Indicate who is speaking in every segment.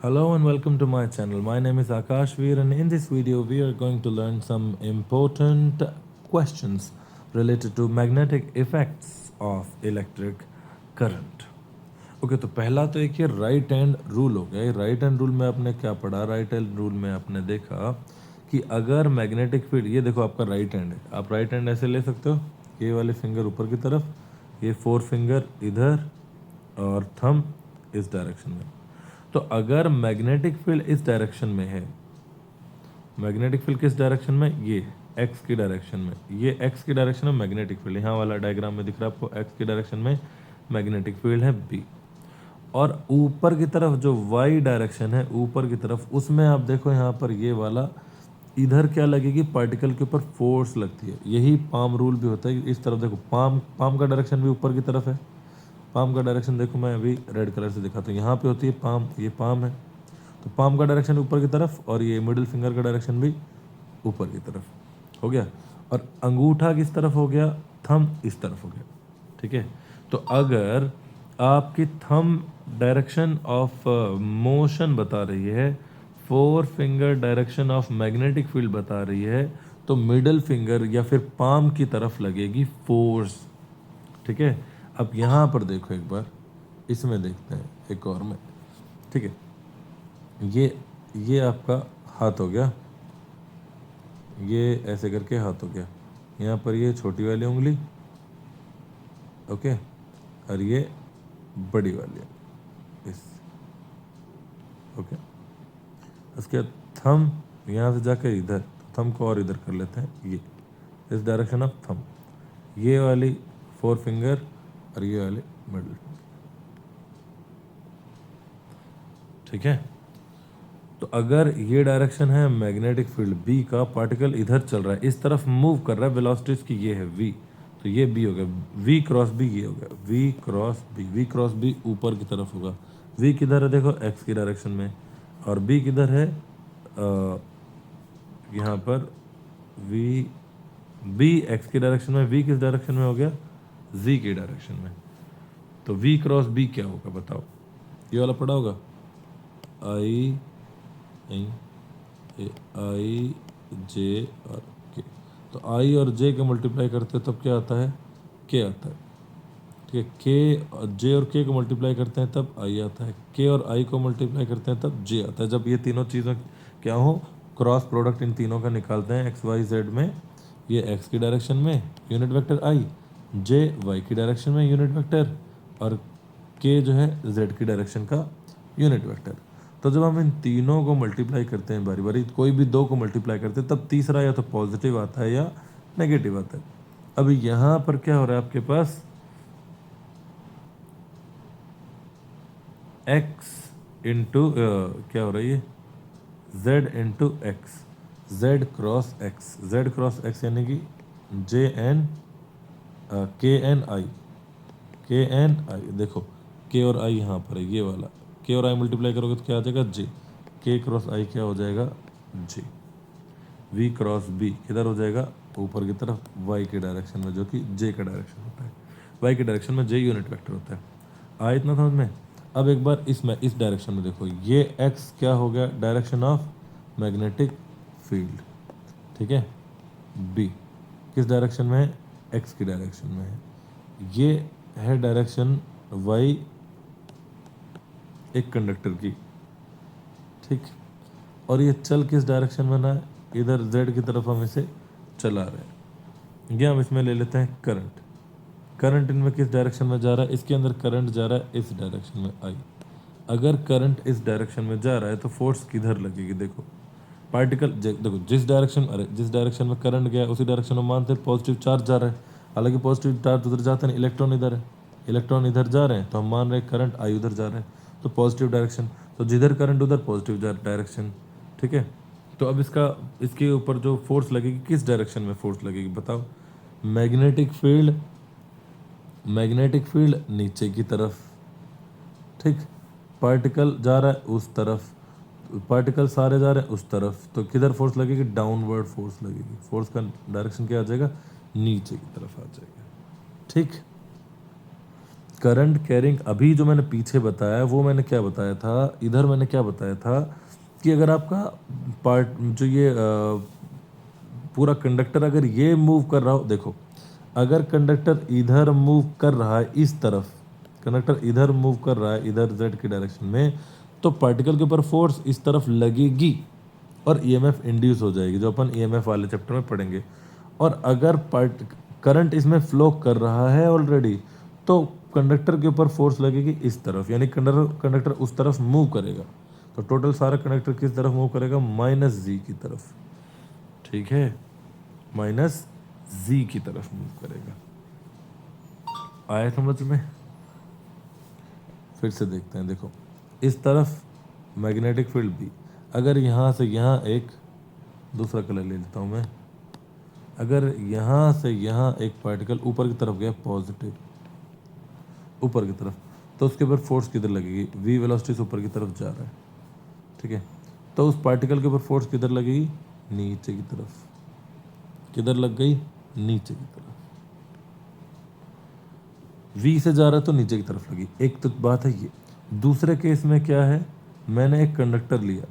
Speaker 1: Hello and welcome to my channel. My name is Akash Veer, and in this video we are going to learn some important questions related to magnetic effects of electric current. Okay तो पहला तो एक ये right hand rule हो गया। Right hand rule में आपने क्या पढ़ा? राइट हैंड रूल में आपने देखा कि अगर मैग्नेटिक फील्ड, ये देखो आपका राइट हैंड है, आप राइट हैंड ऐसे ले सकते हो, ये वाले फिंगर ऊपर की तरफ, ये फोर फिंगर इधर और थंब इस डायरेक्शन में। तो अगर मैग्नेटिक फील्ड इस डायरेक्शन में है, मैग्नेटिक फील्ड किस डायरेक्शन में? ये एक्स की डायरेक्शन में, ये एक्स की डायरेक्शन में मैग्नेटिक फील्ड, यहाँ वाला डायग्राम में दिख रहा है आपको, एक्स की डायरेक्शन में मैग्नेटिक फील्ड है बी। और ऊपर की तरफ जो वाई डायरेक्शन है, ऊपर की तरफ, उसमें आप देखो यहाँ पर ये वाला इधर क्या लगेगी? पार्टिकल के ऊपर फोर्स लगती है। यही पाम रूल भी होता है। इस तरफ देखो, पाम पाम का डायरेक्शन भी ऊपर की तरफ है। पाम का डायरेक्शन देखो, मैं अभी रेड कलर से दिखाता हूँ, यहाँ पे होती है पाम, ये पाम है, तो पाम का डायरेक्शन ऊपर की तरफ और ये मिडिल फिंगर का डायरेक्शन भी ऊपर की तरफ हो गया। और अंगूठा किस तरफ हो गया? थंब इस तरफ हो गया। ठीक है, तो अगर आपकी थंब डायरेक्शन ऑफ मोशन बता रही है, four finger direction of magnetic field बता रही है, तो मिडल फिंगर या फिर पाम की तरफ लगेगी फोर्स। ठीक है, अब यहाँ पर देखो एक बार, इसमें देखते हैं एक और में। ठीक है, ये आपका हाथ हो गया, ये ऐसे करके हाथ हो गया, यहाँ पर ये छोटी वाली उंगली, ओके, और ये बड़ी वाली इस, ओके। उसके बाद थंब यहाँ से जाकर इधर, थंब को और इधर कर लेते हैं, ये इस डायरेक्शन ऑफ थंब, ये वाली फोर फिंगर और ये वाले मिडिल फिंगर। ठीक है, तो अगर ये डायरेक्शन है मैग्नेटिक फील्ड बी का, पार्टिकल इधर चल रहा है, इस तरफ मूव कर रहा है, वेलोसिटी इसकी ये है v, तो ये b हो गया, v क्रॉस b ये हो गया, v cross b, v cross b ऊपर की तरफ होगा। v किधर है? देखो x की डायरेक्शन में, और b किधर है? यहाँ पर v, b x की डायरेक्शन में, v किस डायरेक्शन में हो गया? z की डायरेक्शन में। तो v क्रॉस b क्या होगा बताओ? ये वाला पढ़ा होगा, आई आई जे और के, तो आई और जे के मल्टीप्लाई करते हैं तब क्या आता है? के आता है। ठीक है, के जे और के को मल्टीप्लाई करते हैं तब आई आता है, के और आई को मल्टीप्लाई करते हैं तब जे आता है। जब ये तीनों चीज़ें क्या हो, क्रॉस प्रोडक्ट इन तीनों का निकालते हैं एक्स वाई जेड में, ये एक्स की डायरेक्शन में यूनिट वेक्टर आई, जे वाई की डायरेक्शन में यूनिट वेक्टर, और के जो है जेड की डायरेक्शन का यूनिट वेक्टर। तो जब हम इन तीनों को मल्टीप्लाई करते हैं बारी बारी, कोई भी दो को मल्टीप्लाई करते हैं, तब तीसरा या तो पॉजिटिव आता है या नेगेटिव आता है। अभी यहाँ पर क्या हो रहा है आपके पास? x इंटू क्या हो रहा है? ये z into x, Z cross x, Z cross x यानी कि जे एन के एन आई, के एन आई। देखो के और आई यहाँ पर है, ये वाला के और आई मल्टीप्लाई करोगे तो क्या आ जाएगा? जे, के क्रॉस आई क्या हो जाएगा? जे। वी क्रॉस बी किधर हो जाएगा? ऊपर की तरफ वाई के डायरेक्शन में, जो कि जे का डायरेक्शन होता है। वाई के डायरेक्शन में जे यूनिट वेक्टर होता है। आया इतना समझ में? अब एक बार इसमें इस डायरेक्शन में देखो, ये एक्स क्या हो गया? Direction of magnetic field. ठीक है, बी किस डायरेक्शन में है? एक्स की डायरेक्शन में है। ये है डायरेक्शन वाई एक कंडक्टर की, ठीक, और ये चल किस डायरेक्शन में ना है? इधर जेड की तरफ हम इसे चला रहे हैं। ये हम इसमें ले लेते हैं करंट। करंट इनमें किस डायरेक्शन में जा रहा है? इसके अंदर करंट जा रहा है इस डायरेक्शन में आई। अगर करंट इस डायरेक्शन में जा रहा है तो फोर्स किधर लगेगी? देखो पार्टिकल देखो, जिस डायरेक्शन, अरे जिस डायरेक्शन में करंट गया उसी डायरेक्शन में मानते हैं पॉजिटिव चार्ज जा रहा है। हालांकि पॉजिटिव चार्ज उधर जाता नहीं, इलेक्ट्रॉन इधर है, इलेक्ट्रॉन इधर जा रहे हैं, तो हम मान रहे हैं करंट आई उधर जा रहा है, तो पॉजिटिव डायरेक्शन, तो जिधर करंट उधर पॉजिटिव डायरेक्शन। ठीक है, तो अब इसके ऊपर जो फोर्स लगेगी, किस डायरेक्शन में फोर्स लगेगी बताओ? मैग्नेटिक फील्ड नीचे की तरफ, ठीक, पार्टिकल जा रहा है उस तरफ, पार्टिकल सारे जा रहे हैं उस तरफ, तो किधर फोर्स लगेगी? डाउनवर्ड फोर्स लगेगी। फोर्स का डायरेक्शन क्या आ जाएगा? नीचे की तरफ आ जाएगा। ठीक, करंट कैरिंग, अभी जो मैंने पीछे बताया वो मैंने क्या बताया था, इधर मैंने क्या बताया था कि अगर आपका पार्ट जो ये पूरा कंडक्टर अगर ये मूव कर रहा हो, देखो अगर कंडक्टर इधर मूव कर रहा है, इस तरफ कंडक्टर इधर मूव कर रहा है, इधर जेड की डायरेक्शन में, तो पार्टिकल के ऊपर फोर्स इस तरफ लगेगी और ईएमएफ इंड्यूस हो जाएगी, जो अपन ईएमएफ वाले चैप्टर में पढ़ेंगे। और अगर करंट इसमें फ्लो कर रहा है ऑलरेडी, तो कंडक्टर के ऊपर फोर्स लगेगी इस तरफ, यानी कंडक्टर उस तरफ मूव करेगा। तो टोटल सारा कंडक्टर किस तरफ मूव करेगा, माइनस जी की तरफ। ठीक है, माइनस जी की तरफ मूव करेगा। आया समझ में? फिर से देखते हैं, देखो इस तरफ मैग्नेटिक फील्ड भी, अगर यहाँ से यहाँ एक दूसरा कलर ले लेता हूँ मैं, अगर यहाँ से यहाँ एक पार्टिकल ऊपर की तरफ गया पॉजिटिव, ऊपर की तरफ, तो उसके ऊपर फोर्स किधर लगेगी, वी वेलोसिटी से ऊपर की तरफ जा रहा है। ठीक है, तो उस पार्टिकल के ऊपर फोर्स किधर लगेगी, नीचे की तरफ। किधर लग गई, नीचे की तरफ। वी से जा रहा है तो नीचे की तरफ लगी, एक तो बात है ये। दूसरे केस में क्या है, मैंने एक कंडक्टर लिया,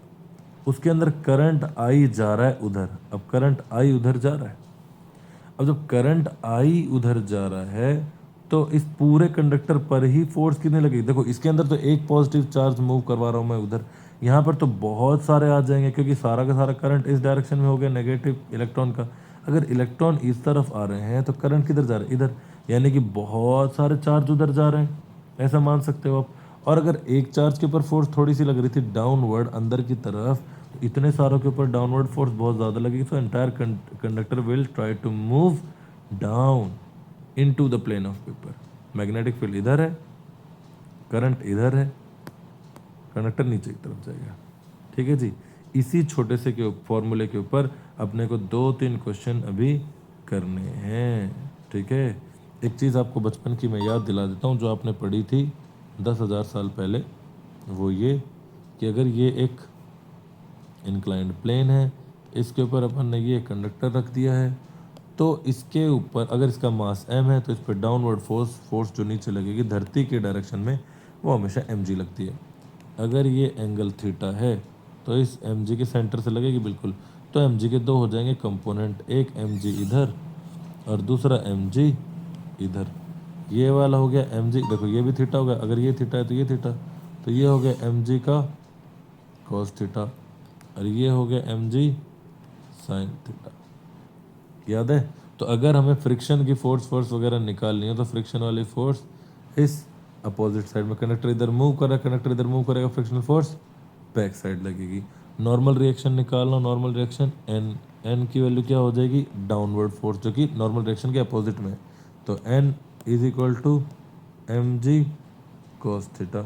Speaker 1: उसके अंदर करंट आई जा रहा है उधर, अब करंट आई उधर जा रहा है। अब जब करंट आई उधर जा रहा है तो इस पूरे कंडक्टर पर ही फोर्स कितनी लगेगी, देखो इसके अंदर तो एक पॉजिटिव चार्ज मूव करवा रहा हूँ मैं उधर, यहाँ पर तो बहुत सारे आ जाएंगे, क्योंकि सारा का सारा करंट इस डायरेक्शन में हो गया नेगेटिव इलेक्ट्रॉन का। अगर इलेक्ट्रॉन इस तरफ आ रहे हैं तो करंट किधर जा रहा है, इधर, यानी कि बहुत सारे चार्ज उधर जा रहे हैं, ऐसा मान सकते हो आप। और अगर एक चार्ज के ऊपर फोर्स थोड़ी सी लग रही थी डाउनवर्ड अंदर की तरफ, तो इतने सारों के ऊपर डाउनवर्ड फोर्स बहुत ज़्यादा लगेगी, तो entire conductor will try to move down into the plane of paper. Magnetic field इधर है, करंट इधर है, कंडक्टर नीचे की तरफ जाएगा। ठीक है जी, इसी छोटे से के फॉर्मूले के ऊपर अपने को 2-3 क्वेश्चन अभी करने हैं। ठीक है, एक चीज़ आपको बचपन की मैं याद दिला देता हूँ जो आपने पढ़ी थी 10,000 साल पहले, वो ये कि अगर ये एक इंक्लाइंड प्लेन है, इसके ऊपर अपन ने ये कंडक्टर रख दिया है, तो इसके ऊपर अगर इसका मास m है तो इस पर डाउनवर्ड फोर्स जो नीचे लगेगी धरती के डायरेक्शन में, वो हमेशा mg लगती है। अगर ये एंगल थीटा है तो इस mg के सेंटर से लगेगी बिल्कुल, तो mg के दो हो जाएंगे कंपोनेंट, एक mg इधर और दूसरा mg इधर। ये वाला हो गया mg, देखो ये भी थीटा हो गया, अगर ये थीटा है तो ये थीटा, तो ये हो गया mg का cos थीटा और ये हो गया mg sin थीटा। याद है? तो अगर हमें फ्रिक्शन की फोर्स वगैरह निकालनी हो तो फ्रिक्शन वाली फोर्स इस अपोजिट साइड में, कंडक्टर इधर मूव कर रहा है, कंडक्टर इधर मूव करेगा, फ्रिक्शनल फोर्स बैक साइड लगेगी। नॉर्मल रिएक्शन निकालना, नॉर्मल रिएक्शन एन की वैल्यू क्या हो जाएगी, डाउनवर्ड फोर्स, जो कि नॉर्मल रिएक्शन के अपोजिट में है। तो N is equal to M G cos theta.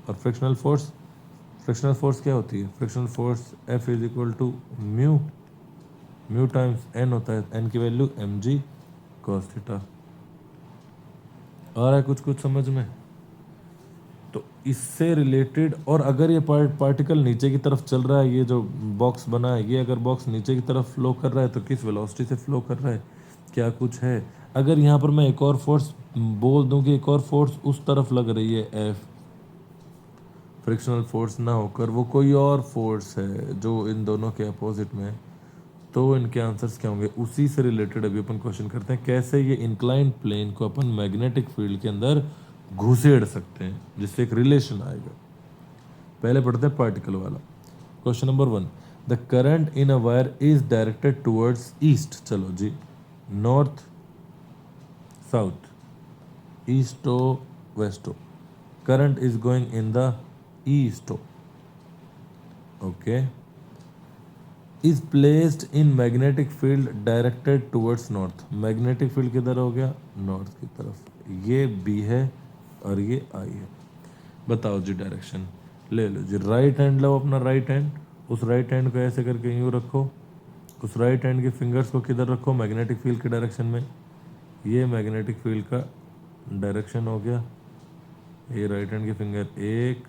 Speaker 1: और फ्रिक्शनल फोर्स क्या होती है, frictional force F is equal to mu times N होता है, एन की value M G cos theta. आ रहा है कुछ समझ में? तो इससे रिलेटेड, और अगर ये पार्टिकल नीचे की तरफ चल रहा है, ये जो बॉक्स बना है, ये अगर बॉक्स नीचे की तरफ फ्लो कर रहा है तो किस वेलोसिटी से फ्लो कर रहा है, क्या कुछ है। अगर यहाँ पर मैं एक और फोर्स बोल दूँ कि एक और फोर्स उस तरफ लग रही है, एफ, फ्रिक्शनल फोर्स ना होकर वो कोई और फोर्स है जो इन दोनों के अपोजिट में है, तो इनके आंसर्स क्या होंगे। उसी से रिलेटेड अभी अपन क्वेश्चन करते हैं, कैसे ये इंक्लाइंड प्लेन को अपन मैग्नेटिक फील्ड के अंदर घुसेड़ सकते हैं, जिससे एक रिलेशन आएगा। पहले पढ़ते हैं पार्टिकल वाला। Question number 1, the current in a wire is directed towards east. चलो जी, north south, east west, current is going in the east. Okay, is placed in magnetic field directed towards north. Magnetic field किधर हो गया, north की तरफ, ये B है और ये आई है। बताओ जी डायरेक्शन, ले लो जी, राइट हैंड लो अपना, राइट हैंड, उस राइट हैंड को ऐसे करके यूँ रखो, उस राइट हैंड के फिंगर्स को किधर रखो, मैग्नेटिक फील्ड के डायरेक्शन में। ये मैग्नेटिक फील्ड का डायरेक्शन हो गया, ये राइट हैंड के फिंगर 1,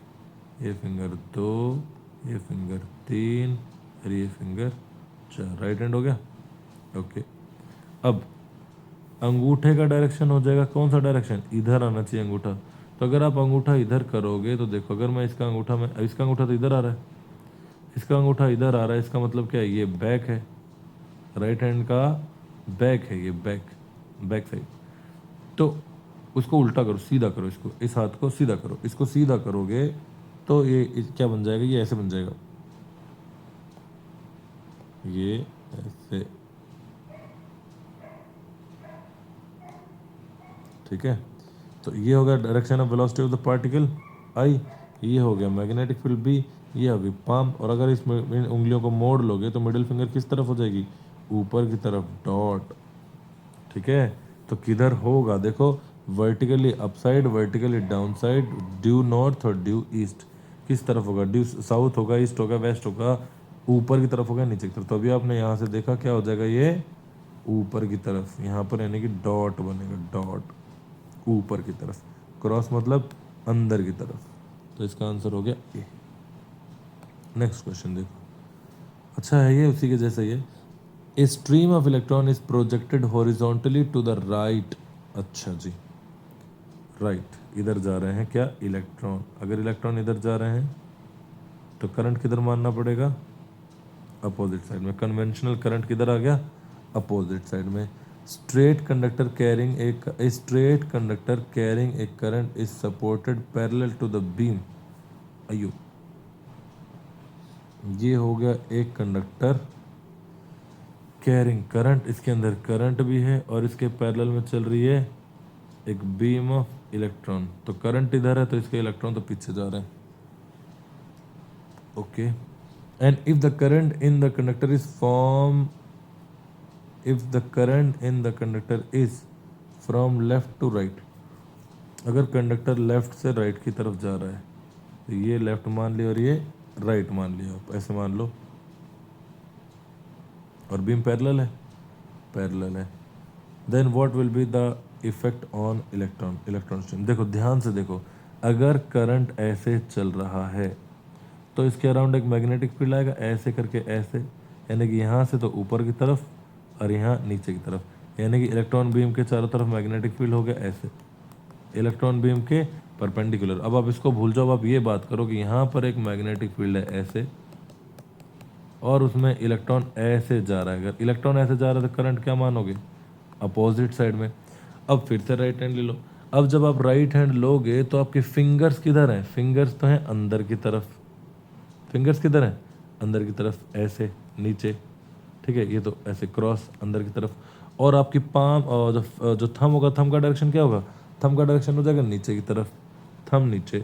Speaker 1: ये फिंगर 2, ये फिंगर 3 और ये फिंगर 4, राइट हैंड हो गया। ओके, अब अंगूठे का डायरेक्शन हो जाएगा, कौन सा डायरेक्शन, इधर आना चाहिए अंगूठा, तो अगर आप अंगूठा इधर करोगे तो देखो, अगर मैं इसका अंगूठा तो इधर आ रहा है, इसका अंगूठा इधर आ रहा है, इसका मतलब क्या है, ये बैक है, राइट हैंड का बैक है, ये बैक साइड। तो उसको उल्टा करो, सीधा करो, इसको, इस हाथ को सीधा करो, इसको सीधा करोगे तो ये क्या बन जाएगा, ये ऐसे बन जाएगा, ये ऐसे, ठीक है। तो ये हो गया direction of velocity of the particle आई, ये हो गया मैग्नेटिक फील्ड बी, ये होगी पाम। और अगर इसमें इन उंगलियों को मोड़ लोगे तो मिडिल फिंगर किस तरफ हो जाएगी, ऊपर की तरफ, डॉट, ठीक है। तो किधर होगा देखो, vertically upside, vertically down side, due north और ड्यू ईस्ट, किस तरफ होगा, ड्यू साउथ होगा, ईस्ट होगा, वेस्ट होगा, ऊपर की तरफ होगा, नीचे की तरफ। तो अभी आपने यहाँ से देखा क्या हो जाएगा, ये ऊपर की तरफ, यहाँ पर यानी कि डॉट बनेगा, डॉट ऊपर की तरफ, क्रॉस मतलब अंदर की तरफ। तो इसका आंसर हो गया ए। नेक्स्ट क्वेश्चन देखो, अच्छा है ये, उसी के जैसा ही है। A stream of electron is projected horizontally to the right. अच्छा जी, राइट, इधर जा रहे हैं क्या इलेक्ट्रॉन, अगर इलेक्ट्रॉन इधर जा रहे हैं तो करंट किधर मानना पड़ेगा, अपोजिट साइड में। कन्वेंशनल करंट किधर आ गया, अपोजिट साइड में। Straight conductor carrying a current is supported parallel to the beam. अयो, ये हो गया एक कंडक्टर कैरिंग करंट, इसके अंदर करंट भी है और इसके पैरेलल में चल रही है एक बीम ऑफ इलेक्ट्रॉन। तो करंट इधर है तो इसके इलेक्ट्रॉन तो पीछे जा रहे हैं, okay. And if the current in the conductor is from left to right, अगर कंडक्टर लेफ्ट से राइट की तरफ जा रहा है तो ये लेफ्ट मान लिया और ये राइट मान लिया, आप ऐसे मान लो, और बीम पैरेलल है, then what will be the effect on electron stream. देखो ध्यान से देखो, अगर करंट ऐसे चल रहा है तो इसके अराउंड एक मैग्नेटिक फील्ड आएगा, ऐसे करके ऐसे, यानी कि यहाँ से तो ऊपर की तरफ और यहाँ नीचे की तरफ, यानी कि इलेक्ट्रॉन बीम के चारों तरफ मैग्नेटिक फील्ड हो गया ऐसे, इलेक्ट्रॉन बीम के परपेंडिकुलर। अब आप इसको भूल जाओ, आप ये बात करो कि यहाँ पर एक मैग्नेटिक फील्ड है ऐसे, और उसमें इलेक्ट्रॉन ऐसे जा रहा है। अगर इलेक्ट्रॉन ऐसे जा रहा है तो करंट क्या मानोगे, अपोजिट साइड में। अब फिर से राइट हैंड ले लो। अब जब आप राइट हैंड लोगे तो आपके फिंगर्स किधर हैं, फिंगर्स तो हैं अंदर की तरफ, फिंगर्स किधर हैं, अंदर की तरफ, ऐसे नीचे, ठीक है। ये तो ऐसे क्रॉस अंदर की तरफ, और आपकी पाम और जो थंब होगा, थंब का डायरेक्शन क्या होगा, थंब का डायरेक्शन हो जाएगा नीचे की तरफ, थंब नीचे,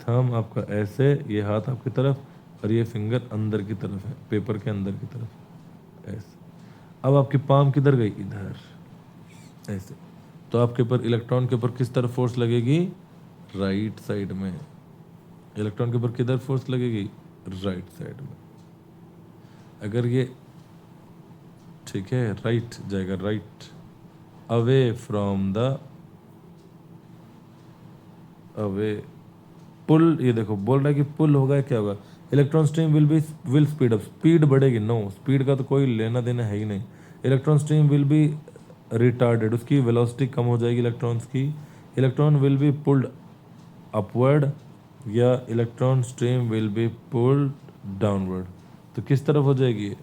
Speaker 1: थंब आपका ऐसे, ये हाथ आपकी तरफ और ये फिंगर अंदर की तरफ है, पेपर के अंदर की तरफ ऐसे। अब आपकी पाम किधर गई, इधर ऐसे। तो आपके ऊपर इलेक्ट्रॉन के ऊपर किस तरफ फोर्स लगेगी, राइट साइड में। इलेक्ट्रॉन के ऊपर किधर फोर्स लगेगी, राइट साइड में। अगर ये, ठीक है, राइट जाएगा, right, away from the, away, pull, ये देखो बोल रहा है कि पुल होगा, क्या होगा, electron stream will speed up, speed बढ़ेगी, नो, स्पीड का तो कोई लेना देना है ही नहीं। Electron stream will be retarded, उसकी वेलोसिटी कम हो जाएगी इलेक्ट्रॉन्स की। Electron will be pulled upward, या electron stream will be pulled downward. तो किस तरफ हो जाएगी,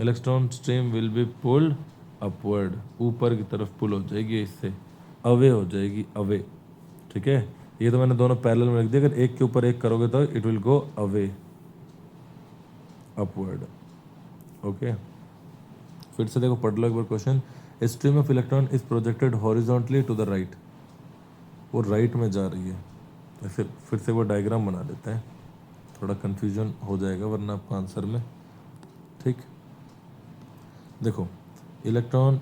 Speaker 1: electron stream will be pulled upward, ऊपर की तरफ पुल हो जाएगी, इससे अवे हो जाएगी, अवे, ठीक है। ये तो मैंने दोनों पैरेलल में रख दिया, अगर एक के ऊपर एक करोगे तो it will go away, upward, okay. फिर से देखो, पढ़ लो एक बार question. A stream of electron is projected horizontally to the right, वो राइट में जा रही है। तो फिर से वो डायग्राम बना देते हैं, थोड़ा कंफ्यूजन हो जाएगा वरना आपको आंसर में, ठीक। देखो इलेक्ट्रॉन,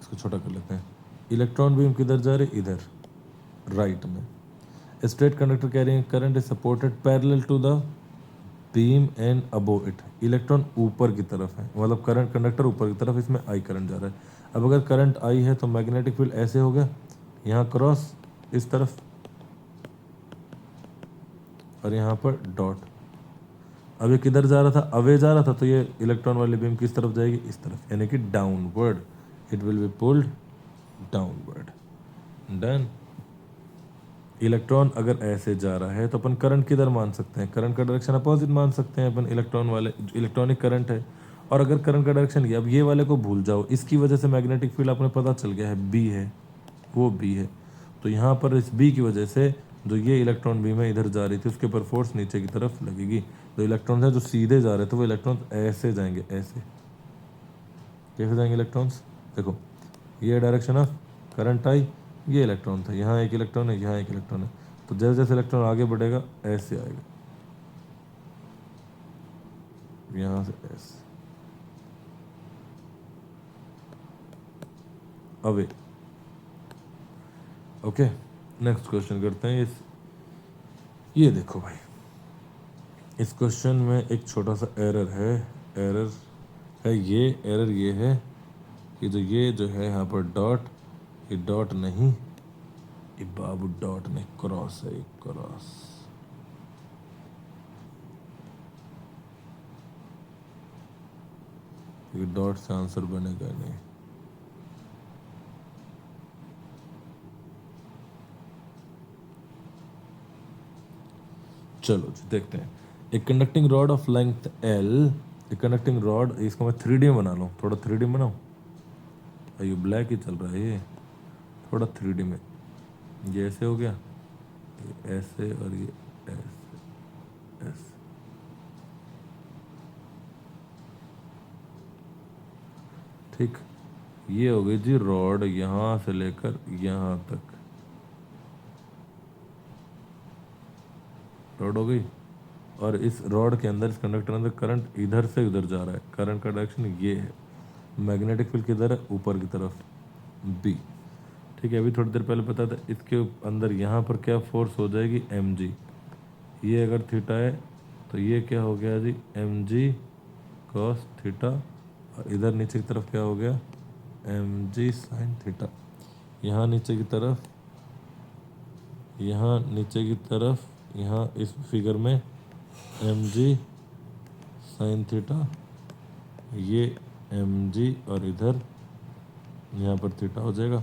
Speaker 1: इसको छोटा कर लेते हैं, इलेक्ट्रॉन बीम किधर जा रही, इधर राइट में। A straight conductor carrying current is supported parallel to the beam and above it. Electron ऊपर की तरफ है, मतलब करंट, कंडक्टर ऊपर की तरफ, इसमें आई करंट जा रहा है। अब अगर करंट आई है तो मैग्नेटिक फील्ड ऐसे हो गया, यहाँ क्रॉस इस तरफ, और यहाँ पर डॉट। अब ये किधर जा रहा था, अवे जा रहा था, तो ये इलेक्ट्रॉन वाली बीम किस तरफ जाएगी, इस तरफ, यानी कि downward, it will be pulled downward. Done. Electron अगर ऐसे जा रहा है तो अपन करंट किधर मान सकते हैं, करंट का डायरेक्शन अपोजिट मान सकते हैं अपन, इलेक्ट्रॉन वाले इलेक्ट्रॉनिक करंट है। और अगर करंट का डायरेक्शन ये, अब ये वाले को भूल जाओ, इसकी वजह से मैग्नेटिक फील्ड आपने पता चल गया है बी है, वो बी है। तो यहाँ पर इस बी की वजह से जो ये इलेक्ट्रॉन बीम है इधर जा रही थी उसके ऊपर फोर्स नीचे की तरफ लगेगी। जो इलेक्ट्रॉन है जो सीधे जा रहे थे वो इलेक्ट्रॉन ऐसे जाएंगे, ऐसे कैसे जाएंगे इलेक्ट्रॉन्स, देखो ये डायरेक्शन ऑफ करंट आई, ये इलेक्ट्रॉन था, यहाँ एक इलेक्ट्रॉन है, यहाँ एक इलेक्ट्रॉन है, तो जैसे जैसे इलेक्ट्रॉन आगे बढ़ेगा ऐसे आएगा, यहाँ से ऐसे अवे। ओके, नेक्स्ट क्वेश्चन करते हैं। ये देखो भाई, इस क्वेश्चन में एक छोटा सा एरर है, एरर है ये, एरर ये है कि जो है यहाँ पर डॉट, ये डॉट नहीं, ये बाबू डॉट नहीं, क्रॉस है, क्रॉस। ये डॉट से आंसर बनेगा नहीं। चलो जी देखते हैं। एक conducting rod of length L, एक कंडक्टिंग रॉड, इसको मैं 3D में बना लूँ, थोड़ा 3D में बनाऊँ, ये ब्लैक ही चल रहा है, ये थोड़ा 3D में, ये ऐसे हो गया, ये ऐसे और ये ऐसे, ऐसे। ठीक, ये हो गई जी रॉड यहाँ से लेकर यहाँ तक, रॉड हो गई। और इस रॉड के अंदर, इस कंडक्टर अंदर करंट इधर से उधर जा रहा है, करंट का डायरेक्शन ये है, मैग्नेटिक फील्ड किधर है, ऊपर की तरफ बी। ठीक है, अभी थोड़ी देर पहले पता था, इसके अंदर यहाँ पर क्या फोर्स हो जाएगी, एम जी। ये अगर थीटा है तो ये क्या हो गया जी, एम जी कॉस थीटा, और इधर नीचे की तरफ क्या हो गया, एम जी साइन थीटा। यहाँ नीचे की तरफ, यहाँ नीचे की तरफ, यहाँ इस फिगर में एम जी साइन थीटा, ये एम जी, और इधर यहाँ पर थीटा हो जाएगा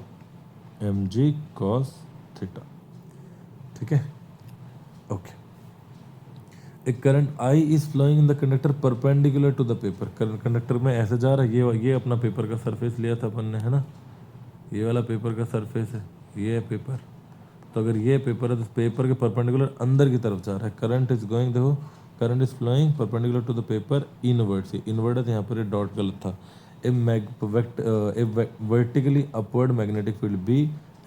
Speaker 1: एम जी कॉस थीटा। ठीक है, ओके। एक current I is flowing in the conductor perpendicular to the paper, conductor में ऐसे जा रहा है, ये अपना पेपर का सरफेस लिया था अपन ने, है ना, ये वाला पेपर का सरफेस है, ये है पेपर। तो अगर ये पेपर है तो पेपर के परपेंडिकुलर अंदर की तरफ जा रहा है, करंट इज गोइंग, देखो current is flowing perpendicular to the paper inward से, इनवर्ड है तो यहाँ पर डॉट गलत था। A vertically upward magnetic field B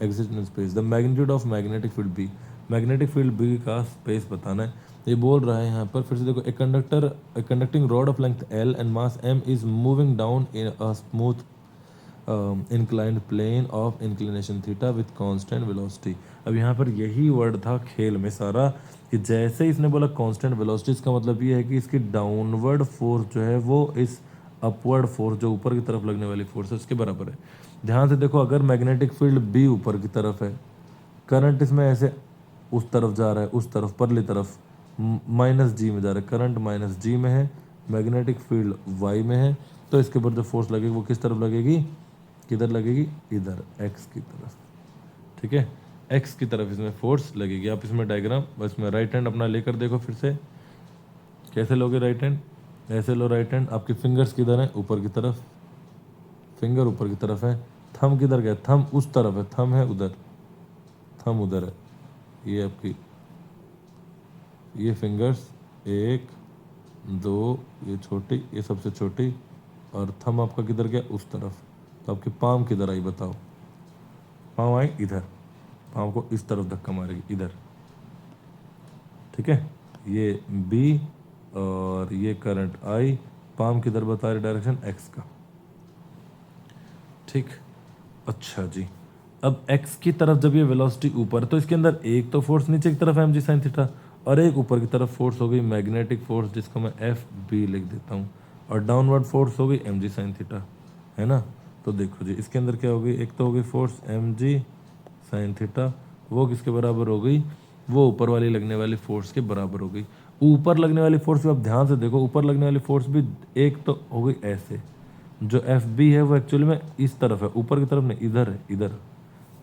Speaker 1: exist in space, the magnitude of magnetic field B, magnetic field B का space बताना है। ये बोल रहा है यहाँ पर, फिर से देखो, a conducting rod of length L and mass M is moving down in a smooth inclined plane of inclination theta with constant velocity. अब यहाँ पर यही वर्ड था खेल में सारा, कि जैसे इसने बोला कांस्टेंट वेलोसिटी, इसका मतलब ये है कि इसकी डाउनवर्ड फोर्स जो है वो इस अपवर्ड फोर्स जो ऊपर की तरफ लगने वाली फोर्स है उसके बराबर है। ध्यान से देखो, अगर मैग्नेटिक फील्ड बी ऊपर की तरफ है, करंट इसमें ऐसे उस तरफ जा रहा है, उस तरफ परली तरफ माइनस जी में जा रहा है, करंट माइनस जी में है, मैग्नेटिक फील्ड वाई में है, तो इसके ऊपर जो फोर्स लगेगी वो किस तरफ लगेगी, किधर लगेगी, इधर एक्स की तरफ। ठीक है, एक्स की तरफ इसमें फोर्स लगेगी। आप इसमें डायग्राम, बस में राइट हैंड अपना लेकर देखो फिर से, कैसे लोगे राइट हैंड, ऐसे लो राइट हैंड, आपकी फिंगर्स किधर हैं, ऊपर की तरफ, फिंगर ऊपर की तरफ है, थंब किधर गया, थंब उस तरफ है, थंब है उधर, थंब उधर है, ये आपकी ये फिंगर्स 1 2, ये छोटी, ये सबसे छोटी, और थंब आपका किधर गया, उस तरफ। तो आपकी पाम किधर आई बताओ, पाम आई इधर, पाम को इस तरफ धक्का मारेगी इधर। ठीक है, ये बी और ये करंट आई, पाम किधर बता रहे डायरेक्शन, एक्स का। ठीक, अच्छा जी, अब एक्स की तरफ जब ये वेलोसिटी ऊपर, तो इसके अंदर एक तो फोर्स नीचे की तरफ एम जी साइन थीटा, और एक ऊपर की तरफ फोर्स हो गई मैग्नेटिक फोर्स, जिसको मैं एफ बी लिख देता हूँ, और डाउनवर्ड फोर्स हो गई एम जी साइन थीटा, है ना। तो देखो जी, इसके अंदर क्या हो गई, एक तो हो गई फोर्स एम जी साइन थीटा, वो किसके बराबर हो गई, वो ऊपर वाली लगने वाली फोर्स के बराबर हो गई। ऊपर लगने वाली फोर्स भी आप ध्यान से देखो, ऊपर लगने वाली फोर्स भी एक तो हो गई ऐसे, जो एफ बी है वो एक्चुअली में इस तरफ है, ऊपर की तरफ नहीं, इधर है, इधर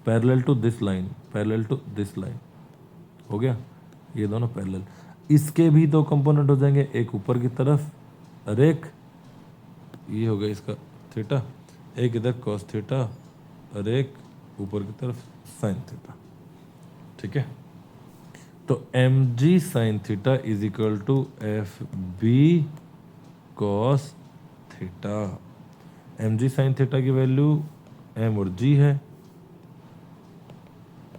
Speaker 1: parallel to this line, parallel to this line, हो गया, ये दोनों पैरेलल। इसके भी दो कंपोनेंट हो जाएंगे, एक ऊपर की तरफ और एक ये हो गया इसका थीटा, एक इधर कॉस थीटा और एक ऊपर की तरफ साइन थीटा। ठीक है, तो M ji sine theta is equal to F B cos theta. M ji sine theta की वैल्यू एम और जी है,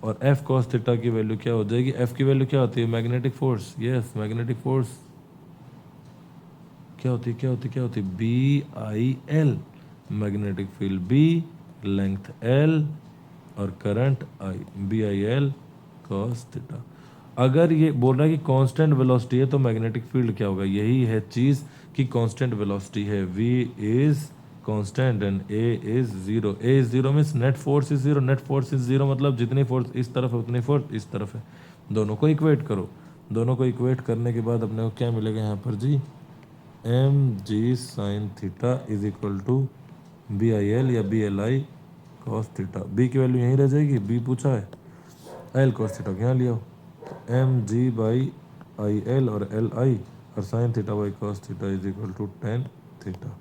Speaker 1: और एफ कॉस थीटा की वैल्यू क्या हो जाएगी? एफ की वैल्यू क्या होती है? Magnetic force. Yes, magnetic force क्या होती है? क्या होती है? B I L. Magnetic field B, length L और current I, B I L cos theta. अगर ये बोल रहा है कि कांस्टेंट वेलोसिटी है तो मैग्नेटिक फील्ड क्या होगा? यही है चीज कि कांस्टेंट वेलोसिटी है, v is constant and a is zero. a is zero means net force is zero. Net force is zero मतलब जितनी फोर्स इस तरफ है उतनी फोर्स इस तरफ है। दोनों को इक्वेट करो, दोनों को इक्वेट करने के बाद अपने को क्या मिलेगा यहाँ पर जी? M ji sine theta is equal to B I L या B L I cos theta. B की वैल्यू यहीं रह जाएगी, बी पूछा है, एल कॉस थीटा यहाँ लिया हो, m ji by I L और एल आई और sine theta by cos theta is equal to tan theta.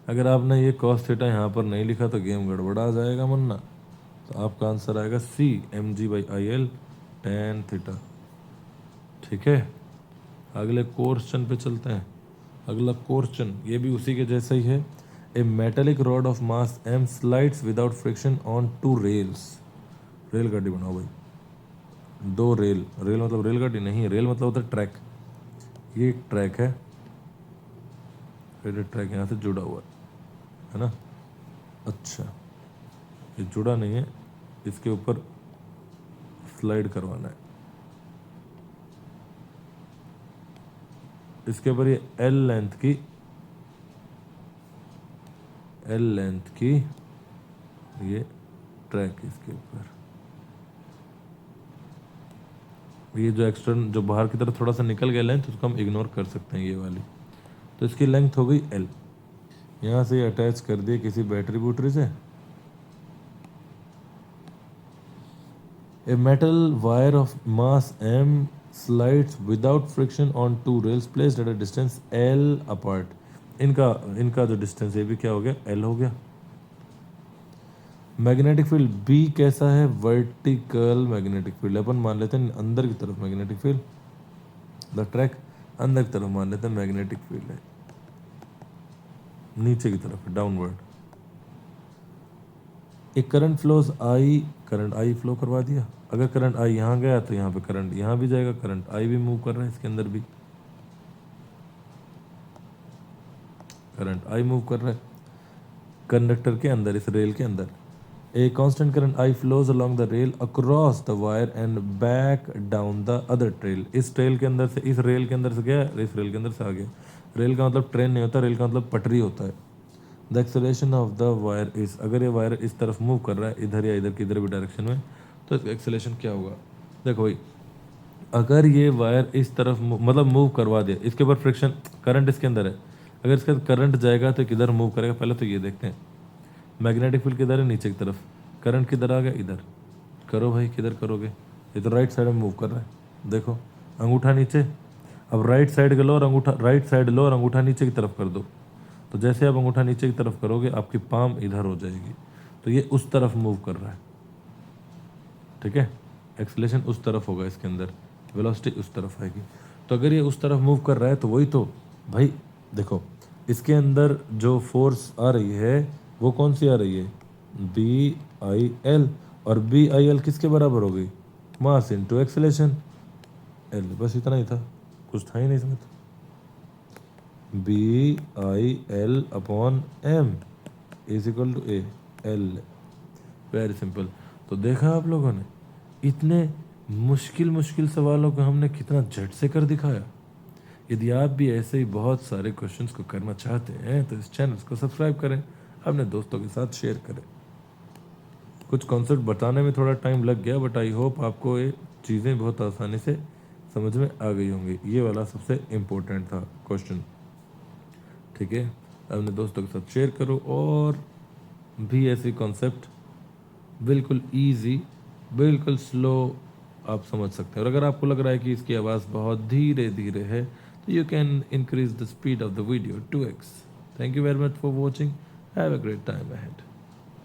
Speaker 1: अगर आपने ये कॉस थीटा यहाँ पर नहीं लिखा तो गेम गड़बड़ा जाएगा मन्ना। तो आपका आंसर आएगा C, M ji by I L tan theta. ठीक है, अगले क्वेश्चन पे चलते हैं। अगला क्वेश्चन ये भी उसी के जैसा ही है। A metallic rod of mass M slides without friction on two rails. रेलगाड़ी बनाओ भाई, दो रेल, रेल मतलब रेलगाड़ी नहीं, रेल मतलब होता है ट्रैक। ये एक ट्रैक है, फिर ट्रैक यहाँ से जुड़ा हुआ है ना। अच्छा, ये जुड़ा नहीं है, इसके ऊपर स्लाइड करवाना है। इसके ऊपर ये एल लेंथ की ये ट्रैक, इसके ऊपर ये जो एक्सटर्न जो बाहर की तरफ थोड़ा सा निकल गया लेंथ, उसको हम इग्नोर कर सकते हैं, ये वाली। तो इसकी लेंथ हो गई एल। यहाँ से अटैच कर दिए किसी बैटरी बूटरी से। A metal wire of mass M slides without friction on two rails placed at a distance L apart. इनका इनका जो डिस्टेंस है भी क्या हो गया? एल हो गया। मैग्नेटिक फील्ड बी कैसा है? Vertical magnetic field. अपन मान लेते हैं अंदर की तरफ मैग्नेटिक फील्ड, द ट्रैक अंदर की तरफ मान लेते हैं मैग्नेटिक फील्ड है, नीचे की तरफ डाउनवर्ड। एक current flows I, current I flow करवा दिया। अगर करंट आई यहाँ गया तो यहाँ पे करंट यहाँ भी जाएगा, करंट आई भी मूव कर रहा है इसके अंदर भी, करंट आई मूव कर रहा है कंडक्टर के अंदर, इस रेल के अंदर। A constant current I flows along the rail across the wire and back down the other trail. इस ट्रेल के अंदर से, इस रेल के अंदर से गया, इस रेल के अंदर से आ गया। रेल का मतलब ट्रेन नहीं होता, रेल का मतलब पटरी होता है। The acceleration of the wire is, अगर ये वायर इस तरफ मूव कर रहा है, इधर या इधर किधर भी डायरेक्शन में, तो इसका एक्सेलरेशन क्या होगा? देखो भाई, अगर ये वायर इस तरफ मतलब मूव करवा दिया, इसके ऊपर फ्रिक्शन करंट इसके अंदर है, अगर इसके अंदर करंट जाएगा तो किधर मूव करेगा? पहले तो ये देखते हैं, मैग्नेटिक फील्ड किधर है? नीचे की तरफ। करंट किधर आ गया? इधर। करो भाई, किधर करोगे? ये तो राइट साइड में मूव कर रहा है, देखो अंगूठा नीचे। अब राइट साइड लो और अंगूठा, राइट साइड लो और अंगूठा नीचे की तरफ कर दो। तो जैसे आप अंगूठा नीचे की तरफ करोगे आपकी पाम इधर हो जाएगी, तो ये उस तरफ मूव कर रहा है। ठीक है, एक्सेलरेशन उस तरफ होगा, इसके अंदर वेलोसिटी उस तरफ आएगी। तो अगर ये उस तरफ मूव कर रहा है तो वही तो भाई देखो, इसके अंदर जो फोर्स आ रही है वो कौन सी आ रही है? B I L. और बी आई एल किसके बराबर हो गई? Mass into acceleration L. बस इतना ही था, कुछ था ही नहीं इसमें तो। B I L upon m is equal to a L. Very simple. तो देखा आप लोगों ने, इतने मुश्किल मुश्किल सवालों को हमने कितना झट से कर दिखाया। यदि आप भी ऐसे ही बहुत सारे क्वेश्चंस को करना चाहते हैं तो इस चैनल को सब्सक्राइब करें, अपने दोस्तों के साथ शेयर करें। कुछ कॉन्सेप्ट बताने में थोड़ा टाइम लग गया, बट आई होप आपको ये चीज़ें बहुत आसानी से समझ में आ गई होंगी। ये वाला सबसे इम्पोर्टेंट था क्वेश्चन। ठीक है, अपने दोस्तों के साथ शेयर करो, और भी ऐसे कॉन्सेप्ट बिल्कुल ईजी, बिल्कुल स्लो आप समझ सकते हैं। और अगर आपको लग रहा है कि इसकी आवाज़ बहुत धीरे धीरे है तो you can increase the speed of the video 2x। Thank you very much for watching. Have a great time ahead.